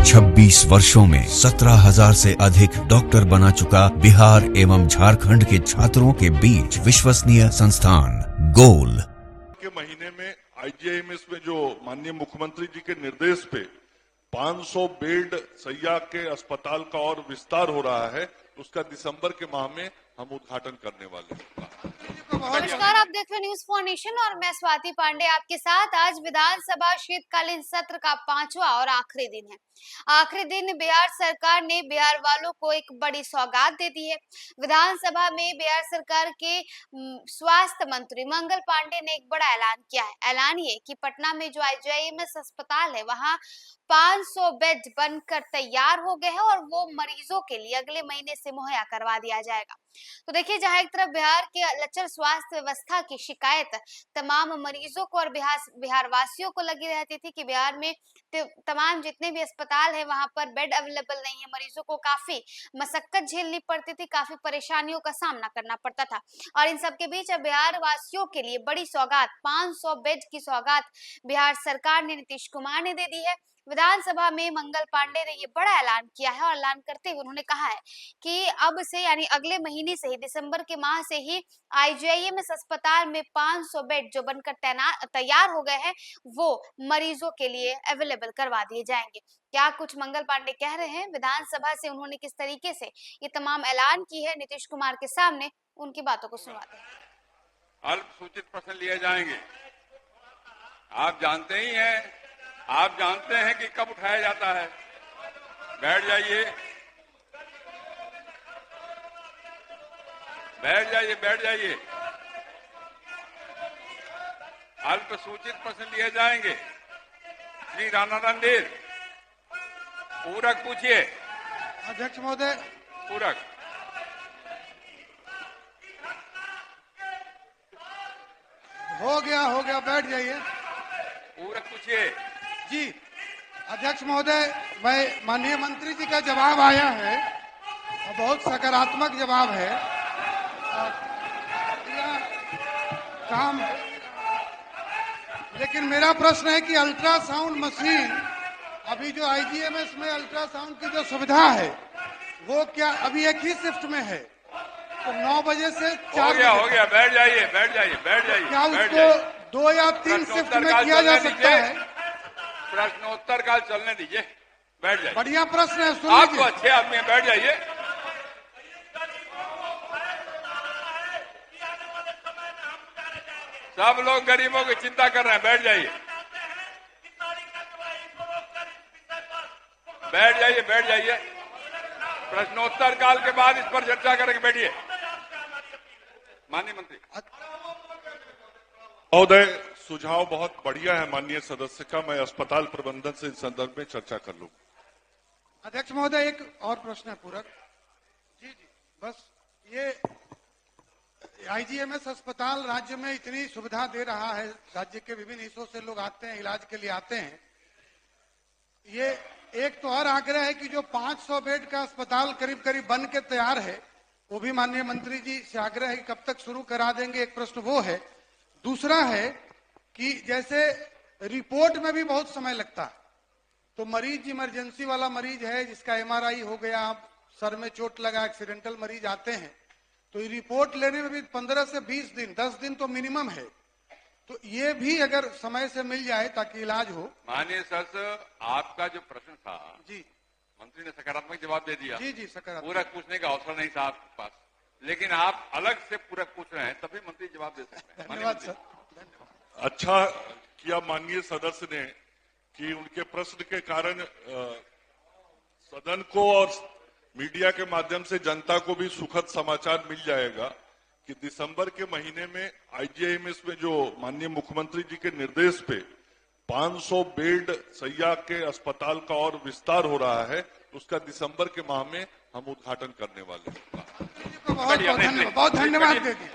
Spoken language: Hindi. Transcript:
26 वर्षों में 17,000 से अधिक डॉक्टर बना चुका बिहार एवं झारखंड के छात्रों के बीच विश्वसनीय संस्थान गोल के महीने में आईजीआईएमएस में जो माननीय मुख्यमंत्री जी के निर्देश पे 500 बेड सैया के अस्पताल का और विस्तार हो रहा है, उसका दिसंबर के माह में हम उद्घाटन करने वाले हैं। नमस्कार, आप देख रहे हैं न्यूज फॉर नेशन और मैं स्वाति पांडे आपके साथ। आज विधानसभा शीतकालीन सत्र का 5वां और आखिरी दिन है। आखिरी दिन बिहार सरकार ने बिहार वालों को एक बड़ी सौगात दे दी है। विधानसभा में बिहार सरकार के स्वास्थ्य मंत्री मंगल पांडे ने एक बड़ा ऐलान किया है। ऐलान ये कि पटना में जो आईजीआईएमएस अस्पताल है वहां 500 बेड बनकर तैयार हो गए हैं और वो मरीजों के लिए अगले महीने से मुहैया करवा दिया जाएगा। तो देखिए, जहां एक तरफ बिहार के लचर स्वास्थ्य व्यवस्था की शिकायत तमाम मरीजों को और बिहार वासियों को लगी रहती थी कि बिहार में तमाम जितने भी अस्पताल है वहां पर बेड अवेलेबल नहीं है, मरीजों को काफी मशक्कत झेलनी पड़ती थी, काफी परेशानियों का सामना करना पड़ता था। और इन सब के बीच अब बिहार वासियों के लिए बड़ी सौगात, 500 बेड की सौगात बिहार सरकार ने, नीतीश कुमार ने दे दी है। विधानसभा में मंगल पांडे ने ये बड़ा ऐलान किया है और ऐलान करते हुए उन्होंने कहा है कि अब से यानी अगले महीने से ही, दिसंबर के माह से ही आईजीआईएमएस अस्पताल में 500 बेड जो बनकर तैयार हो गए हैं वो मरीजों के लिए अवेलेबल करवा दिए जाएंगे। क्या कुछ मंगल पांडे कह रहे हैं, विधानसभा से उन्होंने किस तरीके से ये तमाम ऐलान की है नीतीश कुमार के सामने, उनकी बातों को सुनवाते हैं। अल्पसूचित प्रश्न लिए जाएंगे। आप जानते ही हैं, आप जानते हैं कि कब उठाया जाता है। बैठ जाइए, बैठ जाइए, बैठ जाइए। अल्पसूचित प्रश्न लिए जाएंगे। श्री राणा रणधीर, पूरक पूछिए। अध्यक्ष महोदय, पूरक। हो गया, बैठ जाइए। पूरक पूछिए। जी अध्यक्ष महोदय, मैं माननीय मंत्री जी का जवाब आया है और बहुत सकारात्मक जवाब है। काम, लेकिन मेरा प्रश्न है कि अल्ट्रासाउंड मशीन, अभी जो आईजीआईएमएस में अल्ट्रासाउंड की जो सुविधा है वो क्या अभी एक ही शिफ्ट में है? तो 9 बजे से 4 बजे। हो गया, बैठ जाइए, बैठ जाइए, बैठ जाइए। क्या उसको 2 या 3 शिफ्ट में किया जा सकता है? प्रश्नोत्तर काल चलने दीजिए, बैठ जाइए। बढ़िया प्रश्न है, सुन आप लीजिए। तो अच्छे आदमी हैं, बैठ जाइए। सब लोग गरीबों की चिंता कर रहे हैं, बैठ जाइए, बैठ जाइए, बैठ जाइए। प्रश्नोत्तर काल के बाद इस पर चर्चा करेंगे, बैठिए। माननीय मंत्री महोदय, सुझाव बहुत बढ़िया है माननीय सदस्य का। मैं अस्पताल प्रबंधन से इस संदर्भ में चर्चा कर लूं। अध्यक्ष महोदय, एक और प्रश्न है पूरक। जी, बस ये आईजीआईएमएस अस्पताल राज्य में इतनी सुविधा दे रहा है, राज्य के विभिन्न हिस्सों से लोग आते हैं, इलाज के लिए आते हैं। ये एक तो और आग्रह है कि जो 500 बेड का अस्पताल करीब करीब बन के तैयार है, वो भी माननीय मंत्री जी से आग्रह है कि कब तक शुरू करा देंगे। एक प्रश्न वो है। दूसरा है कि जैसे रिपोर्ट में भी बहुत समय लगता है, तो मरीज इमरजेंसी वाला मरीज है जिसका एमआरआई हो गया, सर में चोट लगा, एक्सीडेंटल मरीज आते हैं, तो रिपोर्ट लेने में भी 15 से 20 दिन, 10 दिन तो मिनिमम है। तो ये भी अगर समय से मिल जाए ताकि इलाज हो। माननीय सदस्य, आपका जो प्रश्न था, जी मंत्री ने सकारात्मक जवाब दे दिया। जी सकारात्मक। पूरक पूछने का अवसर नहीं था आपके पास, लेकिन आप अलग से पूरक पूछ रहे हैं, तभी मंत्री जवाब दे सकते हैं। धन्यवाद सर। अच्छा किया माननीय सदस्य ने कि उनके प्रश्न के कारण सदन को और मीडिया के माध्यम से जनता को भी सुखद समाचार मिल जाएगा कि दिसंबर के महीने में आईजीआईएमएस में जो माननीय मुख्यमंत्री जी के निर्देश पे 500 बेड सैया के अस्पताल का और विस्तार हो रहा है, उसका दिसंबर के माह में हम उद्घाटन करने वाले हैं। बहुत धन्यवाद दे दिए।